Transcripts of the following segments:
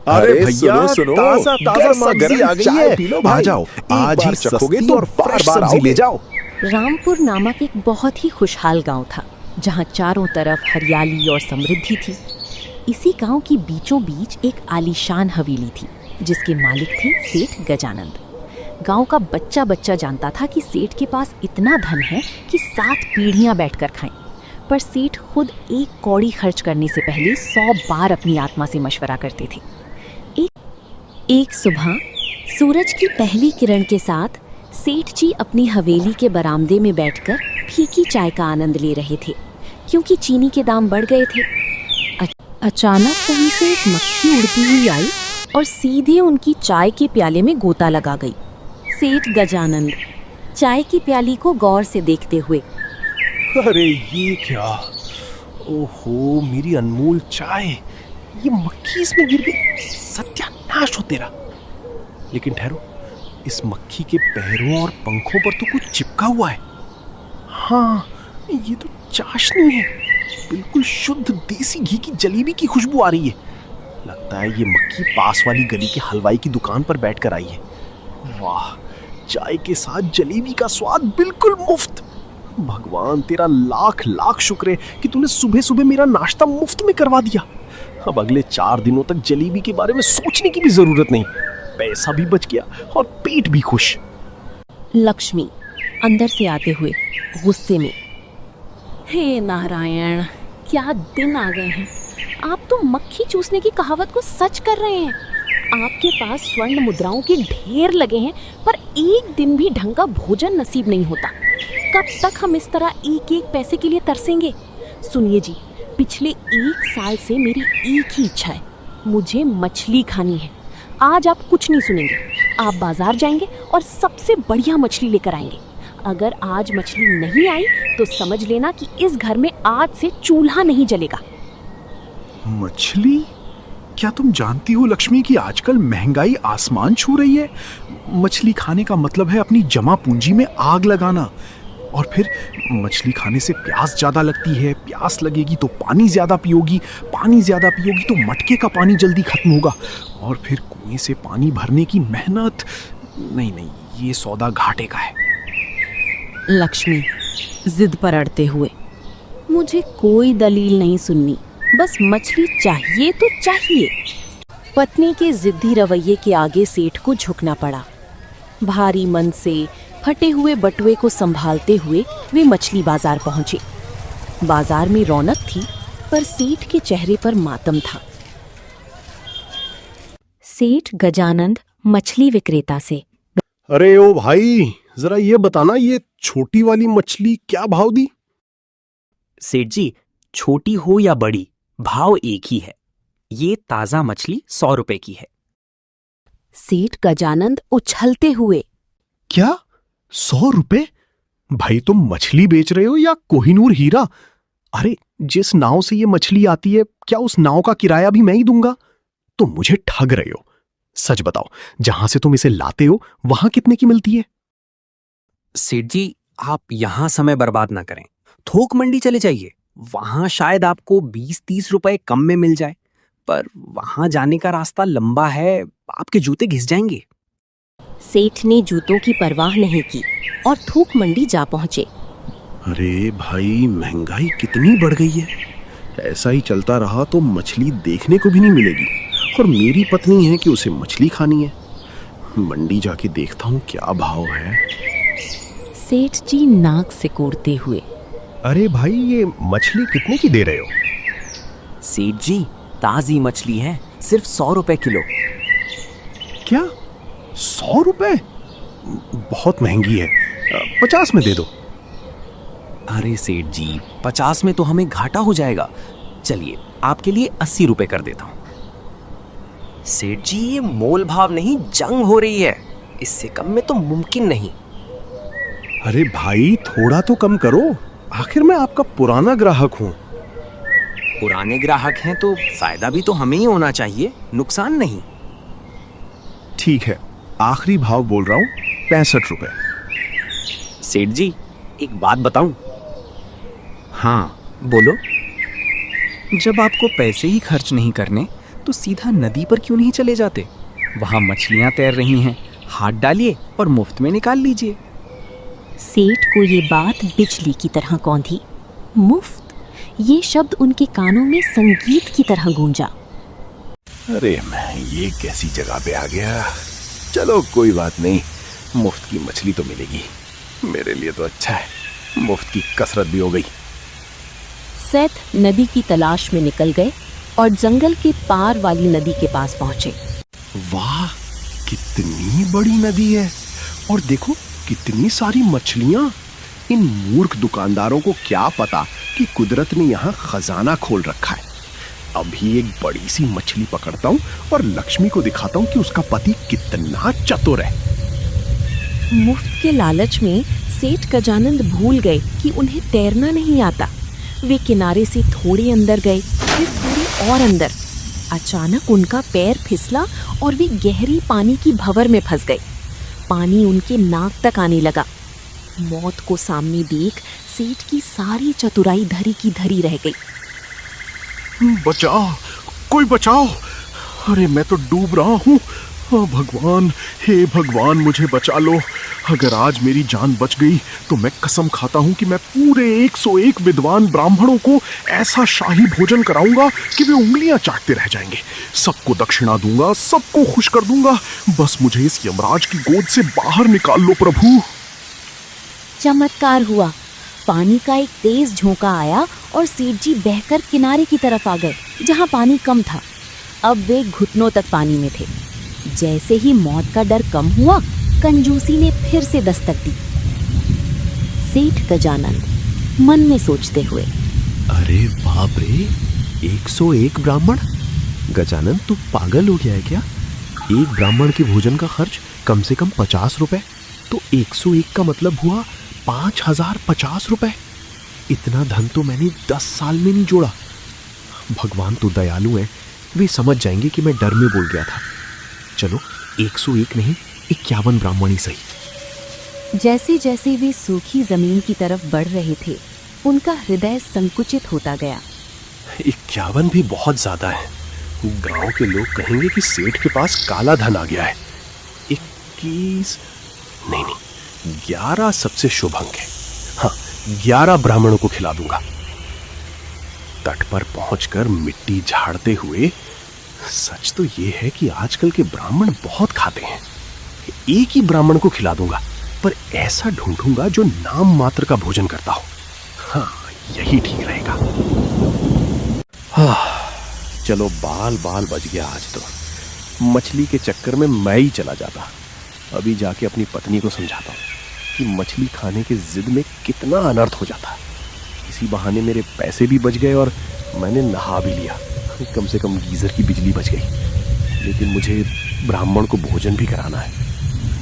अरे भैया सुनो, ताजा ताजा सब्जी आ गई है, पी लो आ जाओ, आज ही चखोगे सस्ती तो और बार फ्रेश बार सब्जी ले जाओ। रामपुर नामक एक बहुत ही खुशहाल गांव था, जहां चारों तरफ हरियाली और समृद्धि थी। इसी गांव की बीचों बीच एक आलीशान हवेली थी, जिसके मालिक थे सेठ गजानंद। गांव का बच्चा बच्चा जानता था कि सेठ के पास इतना धन है कि 7 पीढ़ियां बैठकर खाएं। पर सेठ खुद एक कौड़ी खर्च करने से पहले 100 बार अपनी आत्मा से मशवरा करते थे। एक सुबह सूरज की पहली किरण के साथ सेठ जी अपनी हवेली के बरामदे में बैठकर फीकी चाय का आनंद ले रहे थे, क्योंकि चीनी के दाम बढ़ गए थे। अचानक कहीं से एक मक्खी उड़ती हुई आई और सीधे उनकी चाय के प्याले में गोता लगा गई। सेठ गजानंद चाय की प्याली को गौर से देखते हुए, अरे ये क्या, ओहो मेरी अनमोल चाय, ये मक्खी इसमें गिर गई, सत्यानाश हो तेरा। लेकिन ठहरो, इस मक्खी के पैरों और पंखों पर तो कुछ चिपका हुआ है। हाँ, ये तो चाशनी है, बिल्कुल शुद्ध देसी घी की जलेबी की खुशबू आ रही है। लगता है ये मक्खी पास वाली गली के हलवाई की दुकान पर बैठकर आई है। वाह, चाय के साथ जलेबी का स्वाद बिल्कुल मुफ्त। भगवान तेरा लाख लाख शुक्र है कि तूने सुबह सुबह मेरा नाश्ता मुफ्त में करवा दिया। अब अगले 4 दिनों तक जलेबी के बारे में सोचने की भी जरूरत नहीं। पैसा भी बच गया और पेट भी खुश। लक्ष्मी अंदर से आते हुए गुस्से में, हे नारायण, क्या दिन आ गए हैं। आप तो मक्खी चूसने की कहावत को सच कर रहे हैं। आपके पास स्वर्ण मुद्राओं के ढेर लगे हैं, पर एक दिन भी ढंग का भोजन नसीब नहीं होता। कब तक हम इस तरह एक एक पैसे के लिए तरसेंगे? सुनिए जी, पिछले 1 साल से मेरी एक ही इच्छा है, मुझे मछली खानी है। आज आप कुछ नहीं सुनेंगे, आप बाजार जाएंगे और सबसे बढ़िया मछली लेकर आएंगे। अगर आज मछली नहीं आई तो समझ लेना कि इस घर में आज से चूल्हा नहीं जलेगा। मछली? क्या तुम जानती हो लक्ष्मी कि आजकल महंगाई आसमान छू रही है? मछली खाने का मतलब है अपनी जमा पूंजी में आग लगाना। और फिर मछली खाने से प्यास ज्यादा लगती है, प्यास लगेगी तो पानी ज्यादा पियोगी, पानी ज्यादा पियोगी तो मटके का पानी जल्दी खत्म होगा, और फिर कुएं से पानी भरने की मेहनत। नहीं, ये सौदा घाटे का है। लक्ष्मी जिद पर अड़ते हुए, मुझे कोई दलील नहीं सुननी, बस मछली चाहिए तो चाहिए। पत्नी के जिद्दी रवैये के आगे सेठ को झुकना पड़ा। भारी मन से फटे हुए बटुए को संभालते हुए वे मछली बाजार पहुंचे। बाजार में रौनक थी, पर सेठ के चेहरे पर मातम था। सेठ गजानंद मछली विक्रेता से, अरे ओ भाई, जरा ये बताना, ये छोटी वाली मछली क्या भाव दी? सेठ जी, छोटी हो या बड़ी, भाव एक ही है। ये ताजा मछली 100 रुपए की है। सेठ गजानंद उछलते हुए, क्या 100 रुपए? भाई तुम मछली बेच रहे हो या कोहिनूर हीरा? अरे जिस नाव से ये मछली आती है, क्या उस नाव का किराया भी मैं ही दूंगा? तुम मुझे ठग रहे हो। सच बताओ, जहां से तुम इसे लाते हो वहां कितने की मिलती है? सेठ जी, आप यहां समय बर्बाद ना करें, थोक मंडी चले जाइए। वहां शायद आपको 20-30 रुपए कम में मिल जाए, पर वहां जाने का रास्ता लंबा है, आपके जूते घिस जाएंगे। सेठ ने जूतों की परवाह नहीं की और थोक मंडी जा पहुंचे। अरे भाई, महंगाई कितनी बढ़ गई है। ऐसा ही चलता रहा तो मछली देखने को भी नहीं मिलेगी, और मेरी पत्नी है कि उसे मछली खानी है। मंडी जाके देखता हूँ क्या भाव है। सेठ जी नाक सिकोड़ते हुए, अरे भाई, ये मछली कितने की दे रहे हो? सेठ जी, ताजी मछली है, सिर्फ 100 रुपए किलो। क्या 100 रुपए? बहुत महंगी है, 50 में दे दो। अरे सेठ जी, 50 में तो हमें घाटा हो जाएगा। चलिए, आपके लिए 80 रुपए कर देता हूं। सेठ जी, ये मोल भाव नहीं, जंग हो रही है, इससे कम में तो मुमकिन नहीं। अरे भाई, थोड़ा तो कम करो, आखिर मैं आपका पुराना ग्राहक हूं। पुराने ग्राहक हैं तो फायदा भी तो हमें ही होना चाहिए, नुकसान नहीं। ठीक है, आखिरी भाव बोल रहा हूं, 65 रुपए। सेठ जी, एक बात बताऊं? हाँ, बोलो। जब आपको पैसे ही खर्च नहीं करने, तो तो सीधा नदी पर क्यों नहीं चले जाते? वहाँ मछलियाँ तैर रही हैं, हाथ डालिए और मुफ्त में निकाल लीजिए। सेठ को ये बात बिजली की तरह कौंधी। मुफ्त, ये शब्द उनके कानों में संगीत की तरह गूंजा। अरे मैं ये कैसी जगह पे आ गया। चलो कोई बात नहीं, मुफ्त की मछली तो मिलेगी। मेरे लिए तो अच्छा है, मुफ्त की कसरत भी हो गई। सेठ नदी की तलाश में निकल गए और जंगल के पार वाली नदी के पास पहुंचे। वाह, कितनी बड़ी नदी है और देखो कितनी सारी मछलियां। इन मूर्ख दुकानदारों को क्या पता कि कुदरत ने यहाँ खजाना खोल रखा है। अभी एक बड़ी सी मछली पकड़ता हूँ और लक्ष्मी को दिखाता हूँ कि उसका पति कितना चतुर है। मुफ्त के लालच में सेठ गजानंद भूल गए कि उन्हें तैरना नहीं आता। वे किनारे से थोड़े अंदर गए, फिर थोड़े और अंदर। अचानक उनका पैर फिसला और वे गहरी पानी की भंवर में फंस गए। पानी उनके नाक तक आने लगा। मौत को सामने देख सेठ की सारी चतुराई धरी की धरी रह गई। बचाओ, कोई बचाओ, अरे मैं तो डूब रहा हूँ। भगवान, हे भगवान, मुझे बचा लो। अगर आज मेरी जान बच गई तो मैं कसम खाता हूँ कि मैं पूरे 101 विद्वान ब्राह्मणों को ऐसा शाही भोजन कराऊंगा कि वे उंगलियां चाटते रह जाएंगे। सबको दक्षिणा दूंगा, सबको खुश कर दूंगा। बस मुझे इस यमराज की गोद से बाहर निकाल लो प्रभु। चमत्कार हुआ। पानी का एक तेज झोंका आया और सेठ जी बहकर किनारे की तरफ आ गए, जहाँ पानी कम था। अब वे घुटनों तक पानी में थे। जैसे ही मौत का डर कम हुआ, कंजूसी ने फिर से दस्तक दी। सेठ गजानंद मन में सोचते हुए, अरे बाप रे, 101 ब्राह्मण। गजानंद तू पागल हो गया है क्या? एक ब्राह्मण के भोजन का खर्च कम से कम 50 रुपए, तो 101 का मतलब हुआ 5050 रुपए। इतना धन तो मैंने 10 साल में नहीं जोड़ा। भगवान तो दयालु है, वे समझ जाएंगे कि मैं डर में बोल गया था। चलो 101 नहीं, 51 ब्राह्मण ही सही। जैसे जैसे वे सूखी जमीन की तरफ बढ़ रहे थे, उनका हृदय संकुचित होता गया। 51 भी बहुत ज्यादा है। गांव के लोग कहेंगे कि सेठ के पास काला धन आ गया है। 21 नहीं, 11 सबसे शुभ अंक है। हाँ, 11 ब्राह्मणों को खिला दूंगा। तट पर पहुंचकर मिट्टी झाड़ते हुए, सच तो ये है कि आजकल के ब्राह्मण बहुत खाते हैं। एक ही ब्राह्मण को खिला दूंगा, पर ऐसा ढूंढूंगा जो नाम मात्र का भोजन करता हो। हाँ, यही ठीक रहेगा। हाँ, चलो बाल बाल बच गया आज तो। मछली के चक्कर में मैं ही चला जाता। अभी जाके अपनी पत्नी को समझाता हूँ कि मछली खाने के जिद में कितना अनर्थ हो जाता। इसी बहाने मेरे पैसे भी बच गए और मैंने नहा भी लिया। कम से कम गीजर की बिजली बच गई। लेकिन मुझे ब्राह्मण को भोजन भी कराना है।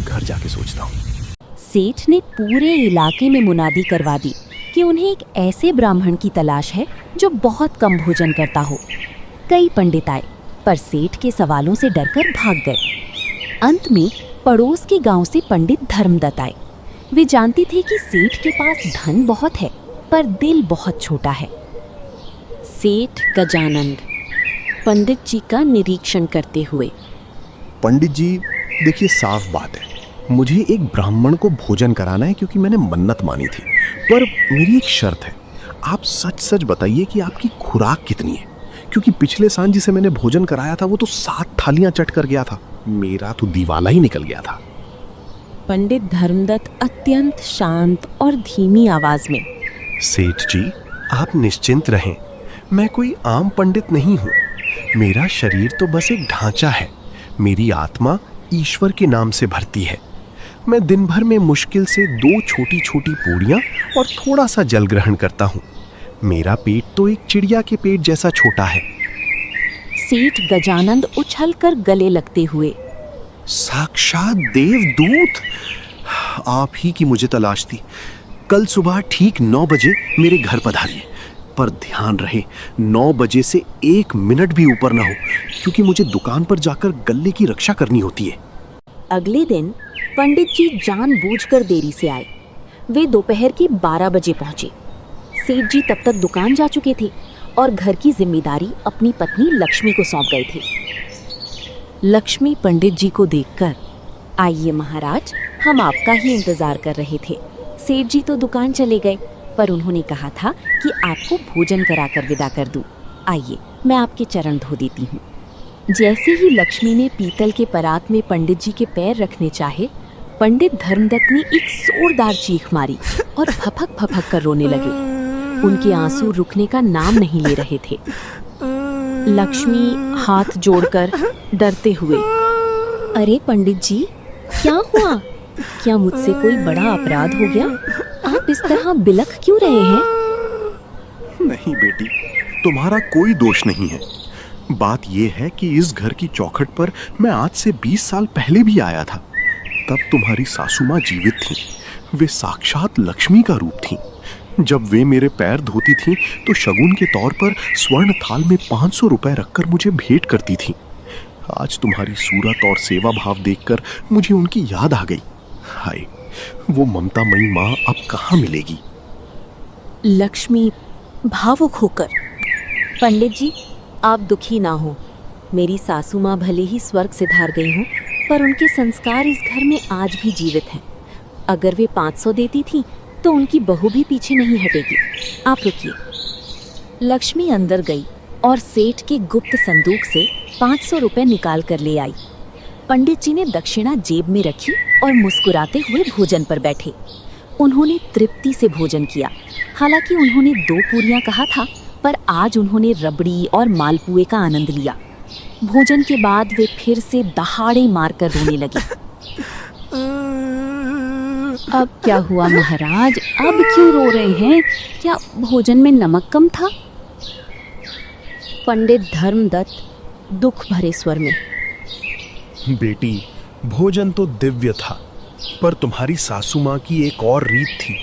घर जाके सोचता हूँ। सेठ ने पूरे इलाके में मुनादी करवा दी कि उन्हें एक ऐसे ब्राह्मण की तलाश है जो बहुत कम भोजन करता हो। कई पंडित आए, पर सेठ के सवालों से डरकर भाग गए। अंत में पड़ोस के गांव से पंडित धर्मदत्त आए। वे जानते थे कि सेठ के पास धन बहुत है, पर दिल बहुत छोटा है। सेठ गजानंद पंडित जी का निरीक्षण करते हुए, पंडित जी, देखिए साफ बात है, मुझे एक ब्राह्मण को भोजन कराना है क्योंकि मैंने मन्नत मानी थी। पर मेरी एक शर्त है, आप सच सच बताइए कि आपकी खुराक कितनी है। क्योंकि पिछले सांझ जिसे मैंने भोजन कराया था वो तो 7 थालियां चट कर गया था। मेरा तो दीवाला ही निकल गया था। पंडित धर्मदत्त अत्यंत शांत और धीमी आवाज में, सेठ जी, आप निश्चिंत रहें, मैं कोई आम पंडित नहीं हूँ। मेरा शरीर तो बस एक ढांचा है। मेरी आत्मा ईश्वर के नाम से भरती है। मैं दिन भर में मुश्किल से 2 छोटी छोटी पूड़ियाँ और थोड़ा सा जल ग्रहण करता हूँ। मेरा पेट तो एक चिड़िया के पेट जैसा छोटा है। सेठ गजानंद उछलकर गले लगते हुए, साक्षात देवदूत, आप ही की मुझे तलाश थी। कल सुबह ठीक 9 बजे मेरे घर पधारिए, पर ध्यान रहे 9 बजे से 1 मिनट भी ऊपर ना हो, क्योंकि मुझे दुकान पर जाकर गल्ले की रक्षा करनी होती है। अगले दिन पंडित जी जानबूझकर देरी से आए। वे दोपहर के 12 बजे पहुंचे। सेठ जी तब तक दुकान जा चुके थे और घर की जिम्मेदारी अपनी पत्नी लक्ष्मी को सौंप गए थे। लक्ष्मी पंडित जी को देखकर, आइए महाराज, हम आपका ही इंतजार कर रहे थे। सेठ जी तो दुकान चले गए, पर उन्होंने कहा था कि आपको भोजन कराकर विदा कर दूं। आइए, मैं आपके चरण धो देती हूँ। जैसे ही लक्ष्मी ने पीतल के परात में पंडित जी के पैर रखने चाहे, पंडित धर्मदत्त ने एक जोरदार चीख मारी और फपक फपक कर रोने लगे। उनके आंसू रुकने का नाम नहीं ले रहे थे। लक्ष्मी हाथ जोड़कर डरते हुए, अरे पंडित जी, क्या हुआ? क्या मुझसे कोई बड़ा अपराध हो गया? आप इस तरह बिलख क्यों रहे हैं? नहीं बेटी, तुम्हारा कोई दोष नहीं है। बात यह है कि इस घर की चौखट पर मैं आज से 20 साल पहले भी आया था। तब तुम्हारी सासू माँ जीवित थी। वे साक्षात लक्ष्मी का रूप थीं। जब वे मेरे पैर धोती थीं तो शगुन के तौर पर स्वर्ण थाल में 500 रुपए रखकर मुझे भेंट करती थीं। आज तुम्हारी सूरत और सेवा भाव देखकर मुझे उनकी याद आ गई। हाय, वो ममतामयी माँ अब कहाँ मिलेगी? लक्ष्मी भावुक होकर, पंडित जी, आप दुखी ना हो। मेरी सासू माँ भले ही स्वर्ग सिधार गई हों, पर उनके संस्कार इस घर में आज भी जीवित हैं। अगर वे 500 देती थी तो उनकी बहू भी पीछे नहीं हटेगी। आप रुकिए। लक्ष्मी अंदर गई और सेठ के गुप्त संदूक से 500 रुपए निकाल कर ले आई। पंडित जी ने दक्षिणा जेब में रखी और मुस्कुराते हुए भोजन पर बैठे। उन्होंने तृप्ति से भोजन किया। हालांकि उन्होंने 2 पूरियां कहा था, पर आज उन्होंने रबड़ी और मालपुए का आनंद लिया। भोजन के बाद वे फिर से दहाड़े मारकर रोने लगे। अब क्या हुआ महाराज? अब क्यों रो रहे हैं? क्या भोजन में नमक कम था? पंडित धर्मदत्त दुख भरे स्वर में, बेटी, भोजन तो दिव्य था, पर तुम्हारी सासू माँ की एक और रीत थी।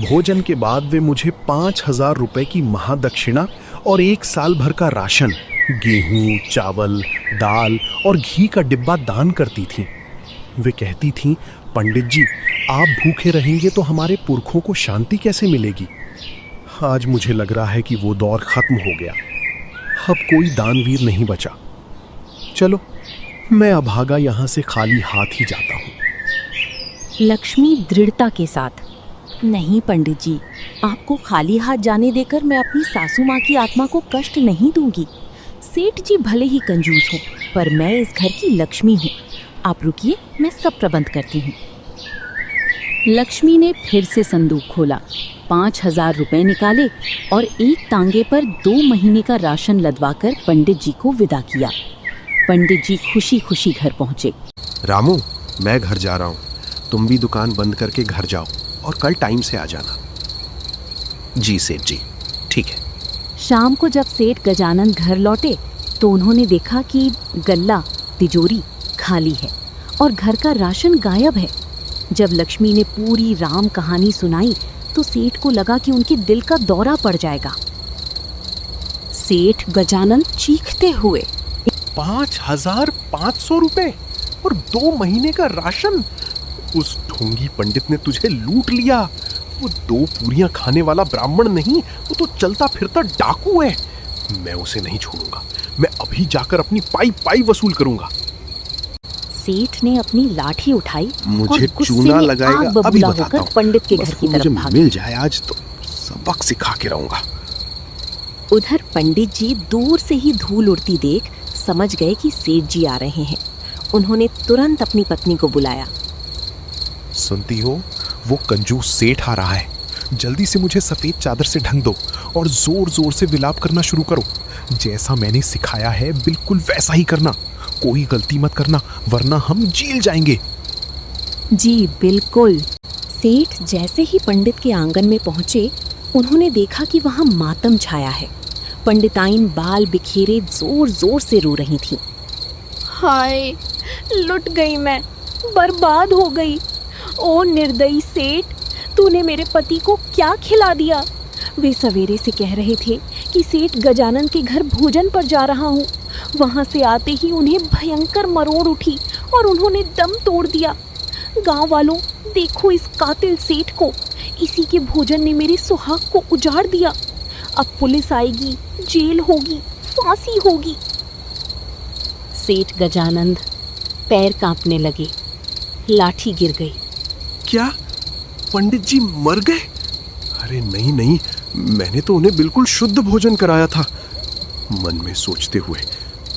भोजन के बाद वे मुझे 5000 रुपए की महादक्षिणा और 1 साल भर का राशन, गेहूं, चावल, दाल और घी का डिब्बा दान करती थीं। वे कहती थीं, पंडित जी, आप भूखे रहेंगे तो हमारे पुरखों को शांति कैसे मिलेगी? आज मुझे लग रहा है कि वो दौर खत्म हो गया। अब कोई दानवीर नहीं बचा। चलो, मैं अभागा यहाँ से खाली हाथ ही जाता हूँ। लक्ष्मी दृढ़ता के साथ, नहीं पंडित जी, आपको खाली हाथ जाने देकर मैं अपनी सासू माँ की आत्मा को कष्ट नहीं दूंगी। सेठ जी भले ही कंजूस हो, पर मैं इस घर की लक्ष्मी हूँ। आप रुकिए, मैं सब प्रबंध करती हूँ। लक्ष्मी ने फिर से संदूक खोला, 5000 रुपए निकाले और एक तांगे पर 2 महीने का राशन लदवाकर पंडित जी को विदा किया। पंडित जी खुशी खुशी घर पहुँचे। रामू, मैं घर जा रहा हूँ। तुम भी दुकान बंद करके घर जाओ और कल टाइम से आ जाना। जी सेठ जी, ठीक है। शाम को जब सेठ गजानन घर लौटे तो उन्होंने देखा कि गल्ला, तिजोरी खाली है और घर का राशन गायब है। जब लक्ष्मी ने पूरी राम कहानी सुनाई तो सेठ को लगा कि उनके दिल का दौरा पड़ जाएगा। सेठ गजानन चीखते हुए, 5500 रुपए और 2 महीने का राशन? उस ढोंगी पंडित ने तुझे लूट लिया। वो 2 पूरियां खाने वाला ब्राह्मण नहीं, वो तो चलता फिरता डाकू है। मैं उसे नहीं छोड़ूंगा। मैं अभी जाकर अपनी पाई पाई वसूल करूंगा। सेठ ने अपनी लाठी उठाई मुझे और गुस्से चूना में लगाएगा, आग अभी बबूला बताता होकर हूं। पंडित के घर बस की मुझे तरफ भागे। मिल जाए आज तो सबक सिखा के रहूंगा। उधर पंडित जी दूर से ही धूल उड़ती देख समझ गए कि सेठ जी आ रहे हैं। उन्होंने तुरंत अपनी पत्नी को बुलाया। सुनती हो, वो कंजूस सेठ आ रहा है। जल्दी से मुझे सफेद चादर से ढक दो और जोर जोर से विलाप करना शुरू करो। जैसा मैंने सिखाया है बिल्कुल वैसा ही करना। कोई गलती मत करना, वरना हम जेल जाएंगे। जी बिल्कुल। सेठ जैसे ही पंडित के आंगन में पहुंचे, उन्होंने देखा कि वहां मातम छाया है। पंडिताइन बाल बिखेरे जोर जोर से रो रही थीं। हाय, लुट गई मैं, बर्बाद हो गई। ओ निर्दयी सेठ, तूने मेरे पति को क्या खिला दिया? वे सवेरे से कह रहे थे कि सेठ गजानन के घर भोजन पर जा रहा हूँ। वहाँ से आते ही उन्हें भयंकर मरोड़ उठी और उन्होंने दम तोड़ दिया। गांव वालों, देखो इस कातिल सेठ को। इसी के भोजन ने मेरे सुहाग को उजाड़ दिया। अब पुलिस आएगी, जेल होगी, फांसी होगी। सेठ गजानंद पैर कांपने लगे, लाठी गिर गई। क्या पंडित जी मर गए? अरे नहीं नहीं, मैंने तो उन्हें बिल्कुल शुद्ध भोजन कराया था। मन में सोचते हुए,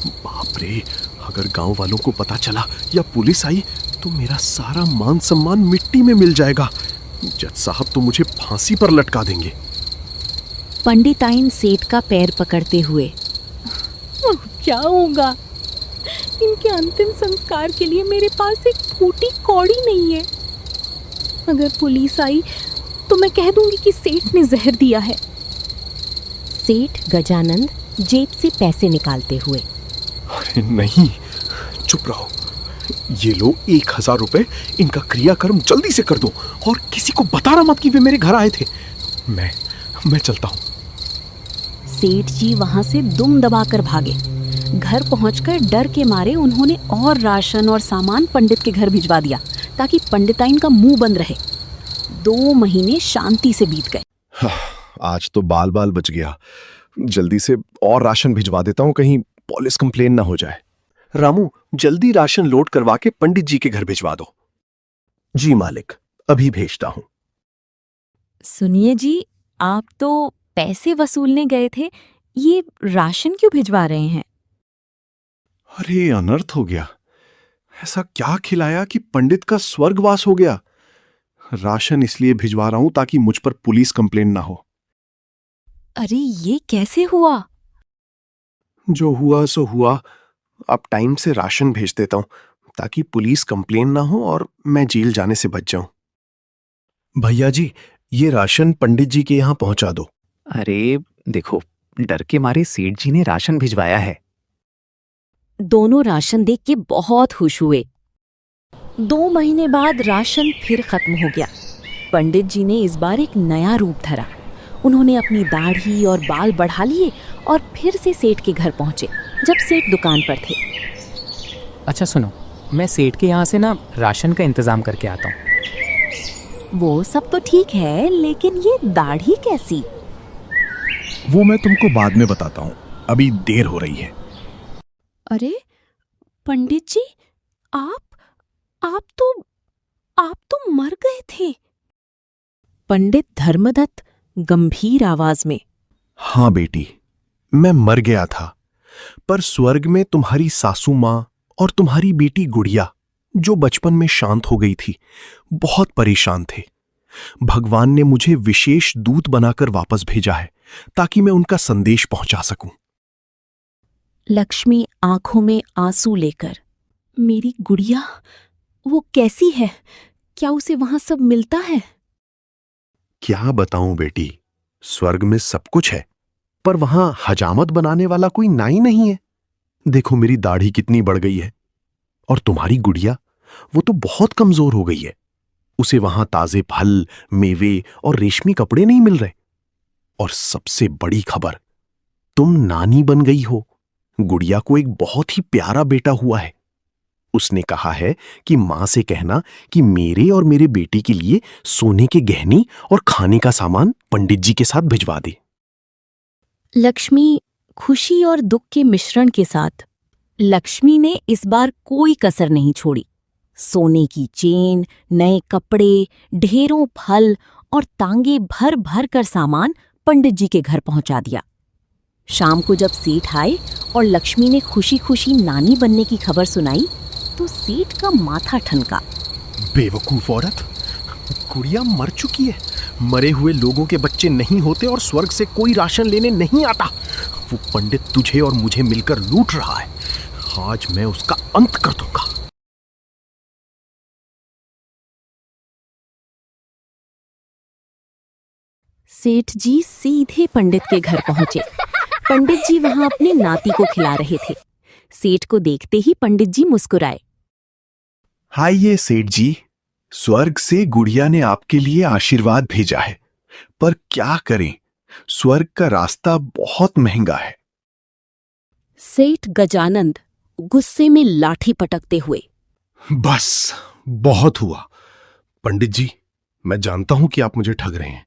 बाप रे, अगर गांव वालों को पता चला या पुलिस आई तो मेरा सारा मान सम्मान मिट्टी में मिल जाएगा। जज साहब तो मुझे फांसी पर लटका देंगे। पंडिताइन सेठ का पैर पकड़ते हुए, क्या होगा? इनके अंतिम संस्कार के लिए मेरे पास एक फूटी कौड़ी नहीं है। अगर पुलिस आई तो मैं कह दूंगी कि सेठ ने जहर दिया है। सेठ गजानंद जेब से पैसे निकालते हुए, अरे नहीं, चुप रहो। ये लो 1000 रुपए, इनका क्रियाकर्म जल्दी से कर दो और किसी को बताना मत कि वे मेरे घर आए थे। मैं चलता हूँ। सेठ जी वहां से दुम दबाकर भागे। घर पहुंचकर डर के मारे उन्होंने और राशन और सामान पंडित के घर भिजवा दिया ताकि पंडिताइन का मुंह बंद रहे। 2 महीने शांति से बीत गए। आज तो बाल बाल बच गया। जल्दी से और राशन भिजवा देता हूँ, कहीं पुलिस कंप्लेन ना हो जाए। रामू, जल्दी राशन लोड करवा के पंडित जी के घर भिजवा दो। जी मालिक, अभी भेजता हूँ। सुनिए जी, आप तो पैसे वसूलने गए थे, ये राशन क्यों भिजवा रहे हैं? अरे अनर्थ हो गया। ऐसा क्या खिलाया कि पंडित का स्वर्गवास हो गया? राशन इसलिए भिजवा रहा हूं ताकि मुझ पर पुलिस कंप्लेन ना हो। अरे ये कैसे हुआ? जो हुआ सो हुआ। अब टाइम से राशन भेज देता हूं ताकि पुलिस कंप्लेन ना हो और मैं जेल जाने से बच जाऊं। भैया जी, ये राशन पंडित जी के यहां पहुंचा दो। अरे देखो, डर के मारे सेठ जी ने राशन भिजवाया है। दोनों राशन देख के बहुत खुश हुए। 2 महीने बाद राशन फिर खत्म हो गया। पंडित जी ने इस बार एक नया रूप धरा। उन्होंने अपनी दाढ़ी और बाल बढ़ा लिए और फिर से सेठ के घर पहुंचे जब सेठ दुकान पर थे। अच्छा सुनो, मैं सेठ के यहाँ से ना राशन का इंतजाम करके आता हूँ। वो सब तो ठीक है, लेकिन ये दाढ़ी कैसी? वो मैं तुमको बाद में बताता हूं, अभी देर हो रही है। अरे पंडित जी, आप तो मर गए थे। पंडित धर्मदत्त गंभीर आवाज में, हाँ बेटी, मैं मर गया था, पर स्वर्ग में तुम्हारी सासू माँ और तुम्हारी बेटी गुड़िया, जो बचपन में शांत हो गई थी, बहुत परेशान थे। भगवान ने मुझे विशेष दूत बनाकर वापस भेजा है ताकि मैं उनका संदेश पहुंचा सकूं। लक्ष्मी आंखों में आंसू लेकर, मेरी गुड़िया, वो कैसी है? क्या उसे वहां सब मिलता है? क्या बताऊं बेटी, स्वर्ग में सब कुछ है, पर वहां हजामत बनाने वाला कोई नाई नहीं है। देखो मेरी दाढ़ी कितनी बढ़ गई है, और तुम्हारी गुड़िया, वो तो बहुत कमजोर हो गई है। उसे वहां ताजे फल, मेवे और रेशमी कपड़े नहीं मिल रहे। और सबसे बड़ी खबर, तुम नानी बन गई हो। गुड़िया को एक बहुत ही प्यारा बेटा हुआ है। उसने कहा है कि मां से कहना कि मेरे और मेरे बेटे के लिए सोने के गहने और खाने का सामान पंडित जी के साथ भिजवा दे। लक्ष्मी खुशी और दुख के मिश्रण के साथ, लक्ष्मी ने इस बार कोई कसर नहीं छोड़ी। सोने की चेन, नए कपड़े, ढेरों फल और तांगे भर भर कर सामान पंडित जी के घर पहुंचा दिया। शाम को जब सेठ आए और लक्ष्मी ने खुशी खुशी नानी बनने की खबर सुनाई तो सेठ का माथा ठनका। बेवकूफ औरत, गुड़िया मर चुकी है। मरे हुए लोगों के बच्चे नहीं होते और स्वर्ग से कोई राशन लेने नहीं आता। वो पंडित तुझे और मुझे मिलकर लूट रहा है। आज मैं उसका अंत कर दूंगा। सेठ जी सीधे पंडित के घर पहुंचे। पंडित जी वहां अपने नाती को खिला रहे थे। सेठ को देखते ही पंडित जी मुस्कुराए। आइए सेठ जी, स्वर्ग से गुड़िया ने आपके लिए आशीर्वाद भेजा है, पर क्या करें, स्वर्ग का रास्ता बहुत महंगा है। सेठ गजानंद गुस्से में लाठी पटकते हुए, बस बहुत हुआ। पंडित जी, मैं जानता हूं कि आप मुझे ठग रहे हैं,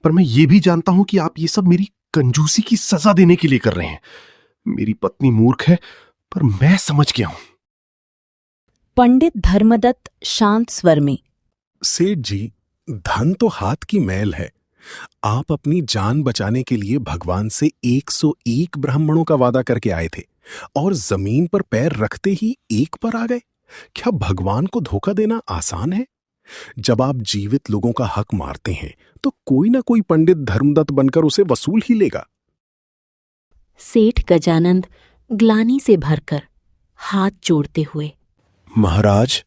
पर मैं ये भी जानता हूं कि आप ये सब मेरी कंजूसी की सजा देने के लिए कर रहे हैं। मेरी पत्नी मूर्ख है, पर मैं समझ गया हूं। पंडित धर्मदत्त शांत स्वर में, सेठ जी, धन तो हाथ की मैल है। आप अपनी जान बचाने के लिए भगवान से 101 ब्राह्मणों का वादा करके आए थे और जमीन पर पैर रखते ही एक पर आ गए। क्या भगवान को धोखा देना आसान है? जब आप जीवित लोगों का हक मारते हैं तो कोई ना कोई पंडित धर्मदत्त बनकर उसे वसूल ही लेगा। सेठ गजानंद ग्लानि से भरकर हाथ जोड़ते हुए, महाराज,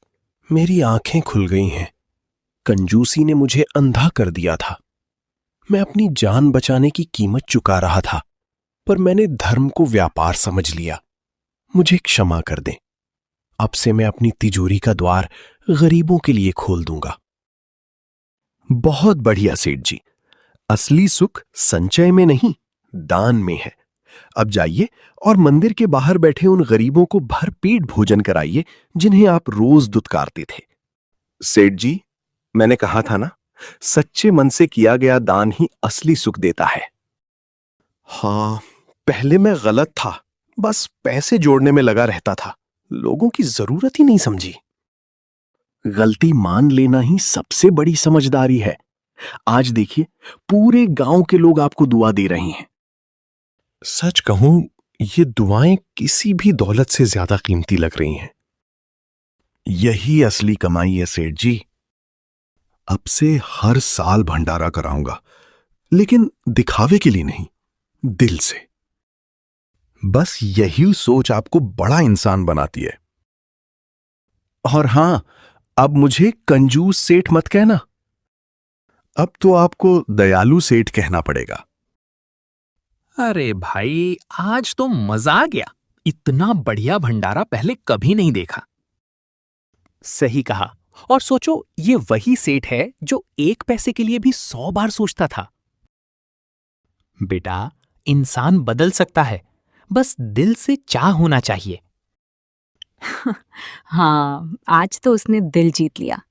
मेरी आंखें खुल गई हैं। कंजूसी ने मुझे अंधा कर दिया था। मैं अपनी जान बचाने की कीमत चुका रहा था, पर मैंने धर्म को व्यापार समझ लिया। मुझे क्षमा कर दें। अब से मैं अपनी तिजोरी का द्वार गरीबों के लिए खोल दूंगा। बहुत बढ़िया सेठ जी। असली सुख संचय में नहीं, दान में है। अब जाइए और मंदिर के बाहर बैठे उन गरीबों को भरपेट भोजन कराइए जिन्हें आप रोज दुत्कारते थे। सेठ जी, मैंने कहा था ना, सच्चे मन से किया गया दान ही असली सुख देता है। हाँ, पहले मैं गलत था, बस पैसे जोड़ने में लगा रहता था, लोगों की जरूरत ही नहीं समझी। गलती मान लेना ही सबसे बड़ी समझदारी है। आज देखिए, पूरे गांव के लोग आपको दुआ दे रहे हैं। सच कहूं, ये दुआएं किसी भी दौलत से ज्यादा कीमती लग रही हैं। यही असली कमाई है सेठ जी। अब से हर साल भंडारा कराऊंगा, लेकिन दिखावे के लिए नहीं, दिल से। बस यही सोच आपको बड़ा इंसान बनाती है। और हां, अब मुझे कंजूस सेठ मत कहना। अब तो आपको दयालु सेठ कहना पड़ेगा। अरे भाई, आज तो मजा आ गया। इतना बढ़िया भंडारा पहले कभी नहीं देखा। सही कहा। और सोचो, ये वही सेठ है जो 1 पैसे के लिए भी 100 बार सोचता था। बेटा, इंसान बदल सकता है, बस दिल से चाह होना चाहिए। हाँ, आज तो उसने दिल जीत लिया।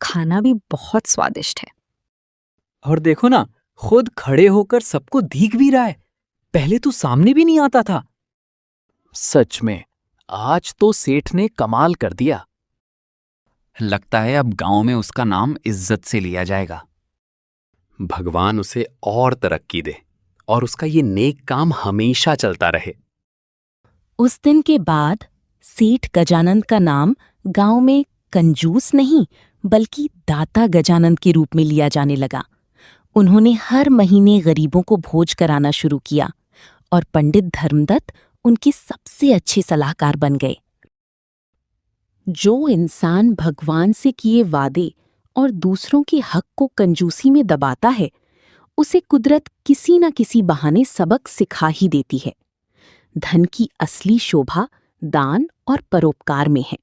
खाना भी बहुत स्वादिष्ट है। और देखो ना, खुद खड़े होकर सबको दीख भी रहा है। पहले तो सामने भी नहीं आता था। सच में, आज तो सेठ ने कमाल कर दिया। लगता है अब गांव में उसका नाम इज्जत से लिया जाएगा। भगवान उसे और तरक्की दे और उसका ये नेक काम हमेशा चलता रहे। उस दिन के बाद सेठ गजानंद का नाम गांव में कंजूस नहीं बल्कि दाता गजानंद के रूप में लिया जाने लगा। उन्होंने हर महीने गरीबों को भोज कराना शुरू किया और पंडित धर्मदत्त उनके सबसे अच्छे सलाहकार बन गए। जो इंसान भगवान से किए वादे और दूसरों के हक को कंजूसी में दबाता है, उसे कुदरत किसी न किसी बहाने सबक सिखा ही देती है। धन की असली शोभा दान और परोपकार में है।